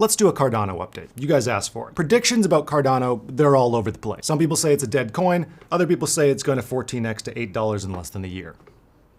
Let's do a Cardano update. You guys asked for it. Predictions about Cardano, they're all over the place. Some people say it's a dead coin. Other people say it's going to 14x to $8 in less than a year.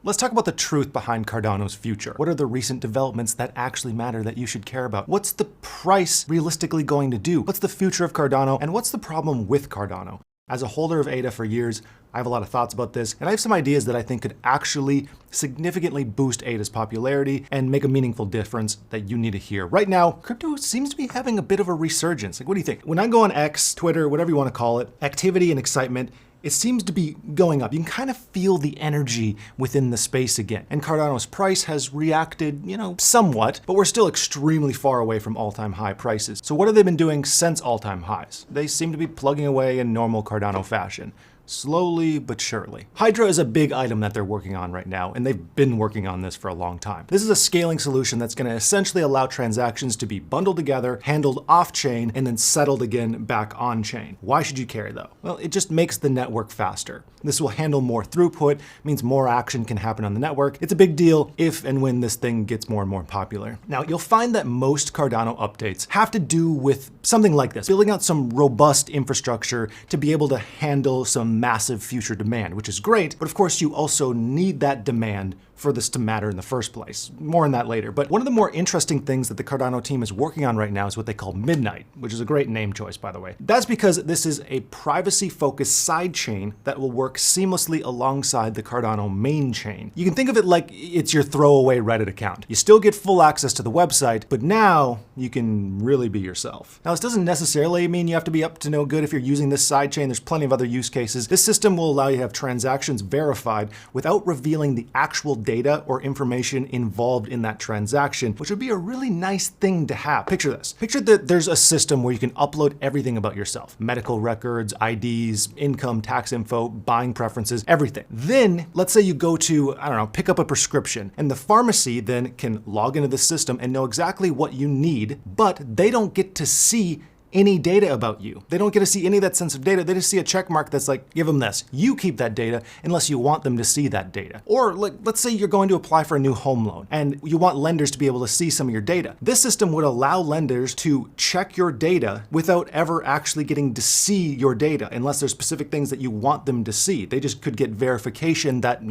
Let's talk about the truth behind Cardano's future. What are the recent developments that actually matter that you should care about? What's the price realistically going to do? What's the future of Cardano? And what's the problem with Cardano? As a holder of ADA for years, I have a lot of thoughts about this, and I have some ideas that I think could actually significantly boost ADA's popularity and make a meaningful difference that you need to hear. Right now, crypto seems to be having a bit of a resurgence. Like, what do you think? When I go on X, Twitter, whatever you want to call it, activity and excitement, it seems to be going up. You can kind of feel the energy within the space again. And Cardano's price has reacted, somewhat, but we're still extremely far away from all-time high prices. So what have they been doing since all-time highs? They seem to be plugging away in normal Cardano fashion. Slowly but surely. Hydra is a big item that they're working on right now, and they've been working on this for a long time. This is a scaling solution that's going to essentially allow transactions to be bundled together, handled off-chain, and then settled again back on-chain. Why should you care though? Well, it just makes the network faster. This will handle more throughput, means more action can happen on the network. It's a big deal if and when this thing gets more and more popular. Now, you'll find that most Cardano updates have to do with something like this, building out some robust infrastructure to be able to handle some massive future demand, which is great, but of course you also need that demand for this to matter in the first place. More on that later. But one of the more interesting things that the Cardano team is working on right now is what they call Midnight, which is a great name choice, by the way. That's because this is a privacy-focused sidechain that will work seamlessly alongside the Cardano main chain. You can think of it like it's your throwaway Reddit account. You still get full access to the website, but now you can really be yourself. Now, this doesn't necessarily mean you have to be up to no good if you're using this sidechain. There's plenty of other use cases. This system will allow you to have transactions verified without revealing the actual data or information involved in that transaction, which would be a really nice thing to have. Picture this. Picture that there's a system where you can upload everything about yourself. Medical records, IDs, income, tax info, buying preferences, everything. Then, let's say you go to, pick up a prescription, and the pharmacy then can log into the system and know exactly what you need, but they don't get to see any data about you. They don't get to see any of that sensitive data. They just see a check mark that's like, give them this. You keep that data unless you want them to see that data. Or let's say you're going to apply for a new home loan and you want lenders to be able to see some of your data. This system would allow lenders to check your data without ever actually getting to see your data unless there's specific things that you want them to see. They just could get verification that,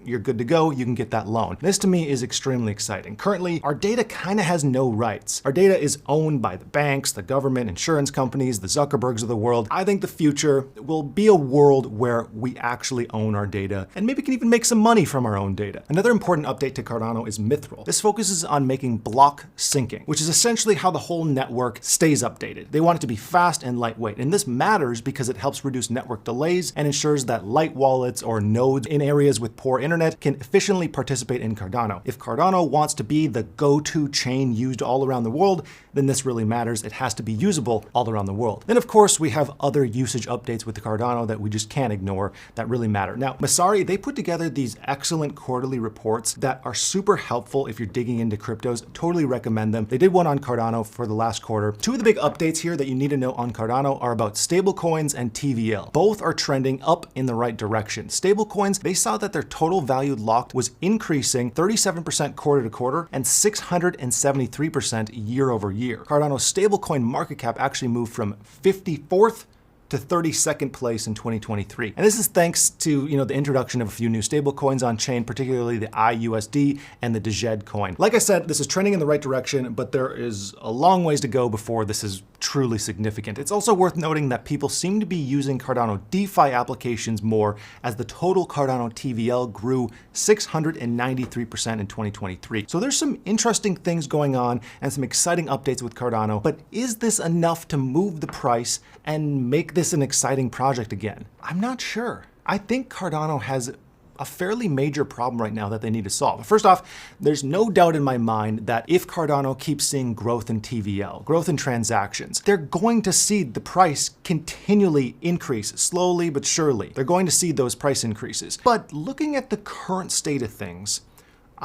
you're good to go, you can get that loan. This to me is extremely exciting. Currently, our data kind of has no rights. Our data is owned by the banks, the government, insurance companies, the Zuckerbergs of the world. I think the future will be a world where we actually own our data and maybe can even make some money from our own data. Another important update to Cardano is Mithril. This focuses on making block syncing, which is essentially how the whole network stays updated. They want it to be fast and lightweight, and this matters because it helps reduce network delays and ensures that light wallets or nodes in areas with poor internet can efficiently participate in Cardano. If Cardano wants to be the go-to chain used all around the world, then this really matters. It has to be usable all around the world. Then of course we have other usage updates with the Cardano that we just can't ignore that really matter. Now, Masari, they put together these excellent quarterly reports that are super helpful if you're digging into cryptos. Totally recommend them. They did one on Cardano for the last quarter. Two of the big updates here that you need to know on Cardano are about stablecoins and TVL. Both are trending up in the right direction. Stablecoins, they saw that their total value locked was increasing 37% quarter to quarter and 673% year over year. Cardano's stablecoin market cap actually moved from 54th to 32nd place in 2023. And this is thanks to, the introduction of a few new stablecoins on chain, particularly the IUSD and the DJED coin. Like I said, this is trending in the right direction, but there is a long ways to go before this is truly significant. It's also worth noting that people seem to be using Cardano DeFi applications more as the total Cardano TVL grew 693% in 2023. So there's some interesting things going on and some exciting updates with Cardano, but is this enough to move the price and make this an exciting project again? I'm not sure. I think Cardano has a fairly major problem right now that they need to solve. First off, there's no doubt in my mind that if Cardano keeps seeing growth in TVL, growth in transactions, they're going to see the price continually increase, slowly but surely. They're going to see those price increases. But looking at the current state of things,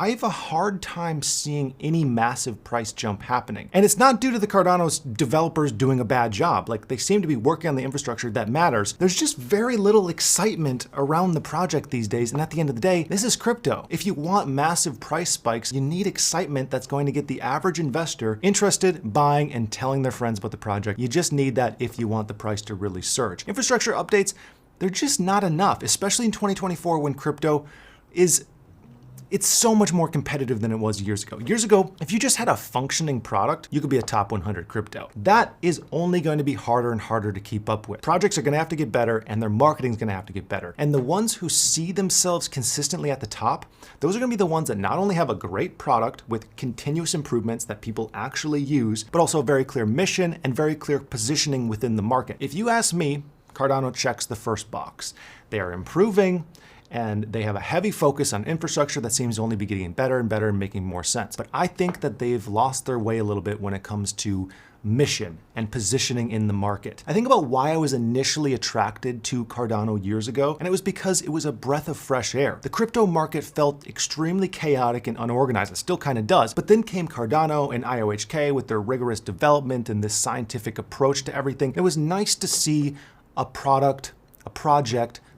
I have a hard time seeing any massive price jump happening. And it's not due to the Cardano's developers doing a bad job. Like, they seem to be working on the infrastructure that matters. There's just very little excitement around the project these days. And at the end of the day, this is crypto. If you want massive price spikes, you need excitement that's going to get the average investor interested, buying, and telling their friends about the project. You just need that if you want the price to really surge. Infrastructure updates, they're just not enough, especially in 2024 when crypto it's so much more competitive than it was years ago. Years ago, if you just had a functioning product, you could be a top 100 crypto. That is only going to be harder and harder to keep up with. Projects are going to have to get better and their marketing is going to have to get better. And the ones who see themselves consistently at the top, those are going to be the ones that not only have a great product with continuous improvements that people actually use, but also a very clear mission and very clear positioning within the market. If you ask me, Cardano checks the first box. They are improving, and they have a heavy focus on infrastructure that seems to only be getting better and better and making more sense. But I think that they've lost their way a little bit when it comes to mission and positioning in the market. I think about why I was initially attracted to Cardano years ago, and it was because it was a breath of fresh air. The crypto market felt extremely chaotic and unorganized. It still kind of does. But then came Cardano and IOHK with their rigorous development and this scientific approach to everything. It was nice to see a project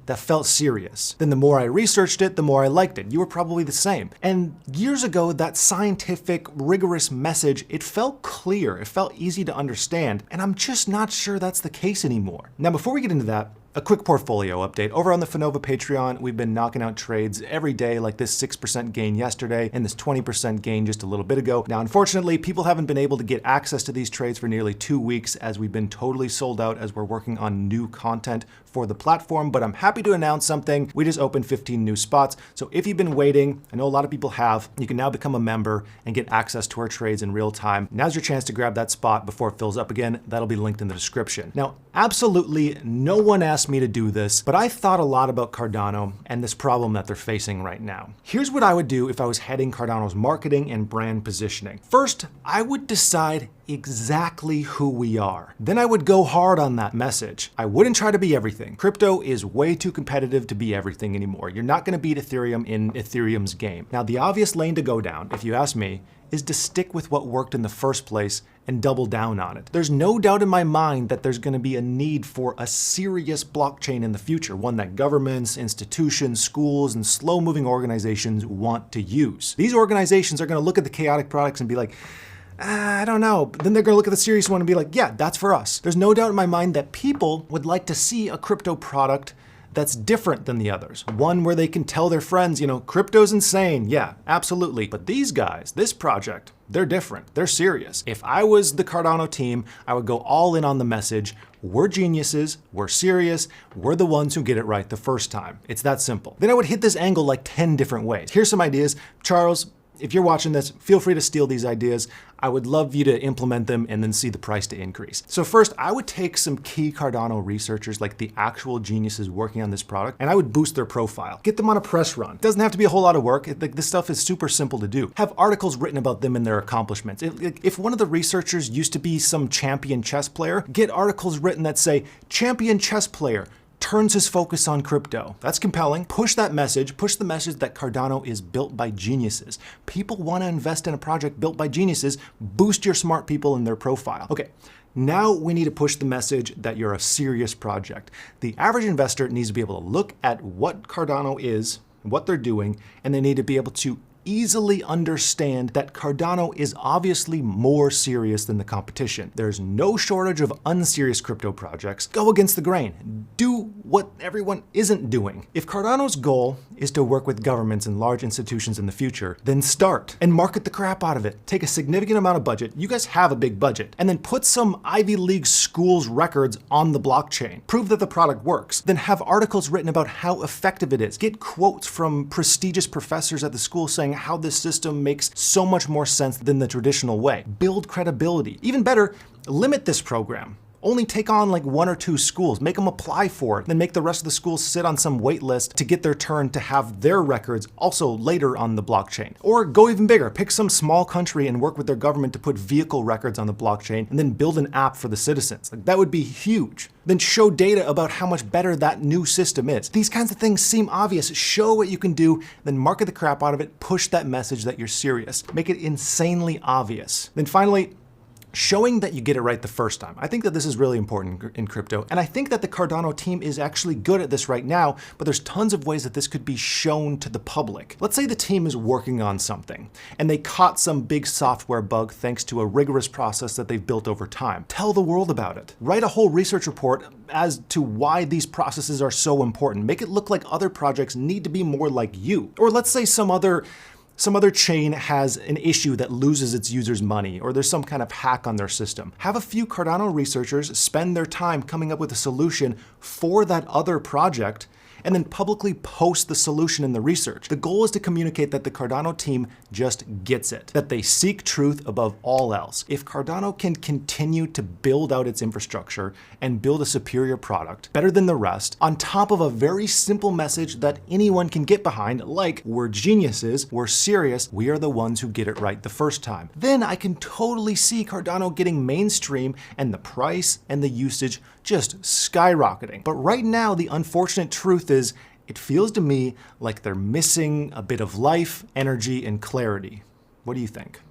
that felt serious. Then the more I researched it, the more I liked it. You were probably the same. And years ago, that scientific, rigorous message, it felt clear, it felt easy to understand, and I'm just not sure that's the case anymore. Now, before we get into that, a quick portfolio update. Over on the Fanova Patreon, we've been knocking out trades every day, like this 6% gain yesterday and this 20% gain just a little bit ago. Now, unfortunately, people haven't been able to get access to these trades for nearly 2 weeks as we've been totally sold out as we're working on new content for the platform, but I'm happy to announce something. We just opened 15 new spots. So if you've been waiting, I know a lot of people have, you can now become a member and get access to our trades in real time. Now's your chance to grab that spot before it fills up again. That'll be linked in the description. Now, absolutely no one asked me to do this, but I thought a lot about Cardano and this problem that they're facing right now. Here's what I would do if I was heading Cardano's marketing and brand positioning. First, I would decide exactly who we are. Then I would go hard on that message. I wouldn't try to be everything. Crypto is way too competitive to be everything anymore. You're not going to beat Ethereum in Ethereum's game. Now, the obvious lane to go down, if you ask me, is to stick with what worked in the first place and double down on it. There's no doubt in my mind that there's going to be a need for a serious blockchain in the future, one that governments, institutions, schools, and slow-moving organizations want to use. These organizations are going to look at the chaotic products and be like, I don't know. Then they're going to look at the serious one and be like, yeah, that's for us. There's no doubt in my mind that people would like to see a crypto product that's different than the others. One where they can tell their friends, you know, crypto's insane. Yeah, absolutely. But these guys, this project, they're different. They're serious. If I was the Cardano team, I would go all in on the message. We're geniuses, we're serious, we're the ones who get it right the first time. It's that simple. Then I would hit this angle like 10 different ways. Here's some ideas. Charles, if you're watching this, feel free to steal these ideas. I would love you to implement them and then see the price to increase. So first, I would take some key Cardano researchers, like the actual geniuses working on this product, and I would boost their profile. Get them on a press run. It doesn't have to be a whole lot of work. This stuff is super simple to do. Have articles written about them and their accomplishments. If one of the researchers used to be some champion chess player, get articles written that say, champion chess player turns his focus on crypto. That's compelling. Push that message. Push the message that Cardano is built by geniuses. People want to invest in a project built by geniuses. Boost your smart people in their profile. Okay. Now we need to push the message that you're a serious project. The average investor needs to be able to look at what Cardano is, what they're doing, and they need to be able to easily understand that Cardano is obviously more serious than the competition. There's no shortage of unserious crypto projects. Go against the grain. Do what everyone isn't doing. If Cardano's goal is to work with governments and large institutions in the future, then start and market the crap out of it. Take a significant amount of budget. You guys have a big budget. And then put some Ivy League schools records on the blockchain. Prove that the product works. Then have articles written about how effective it is. Get quotes from prestigious professors at the school saying how this system makes so much more sense than the traditional way. Build credibility. Even better, limit this program. Only take on like 1 or 2 schools, make them apply for it, then make the rest of the schools sit on some wait list to get their turn to have their records also later on the blockchain. Or go even bigger, pick some small country and work with their government to put vehicle records on the blockchain and then build an app for the citizens. Like, that would be huge. Then show data about how much better that new system is. These kinds of things seem obvious. Show what you can do, then market the crap out of it, push that message that you're serious. Make it insanely obvious. Then finally, showing that you get it right the first time. I think that this is really important in crypto, and I think that the Cardano team is actually good at this right now, but there's tons of ways that this could be shown to the public. Let's say the team is working on something, and they caught some big software bug thanks to a rigorous process that they've built over time. Tell the world about it. Write a whole research report as to why these processes are so important. Make it look like other projects need to be more like you. Or let's say some other chain has an issue that loses its users money, or there's some kind of hack on their system. Have a few Cardano researchers spend their time coming up with a solution for that other project, and then publicly post the solution in the research. The goal is to communicate that the Cardano team just gets it, that they seek truth above all else. If Cardano can continue to build out its infrastructure and build a superior product, better than the rest, on top of a very simple message that anyone can get behind, like, we're geniuses, we're serious, we are the ones who get it right the first time, then I can totally see Cardano getting mainstream and the price and the usage just skyrocketing. But right now, the unfortunate truth is, it feels to me like they're missing a bit of life, energy, and clarity. What do you think?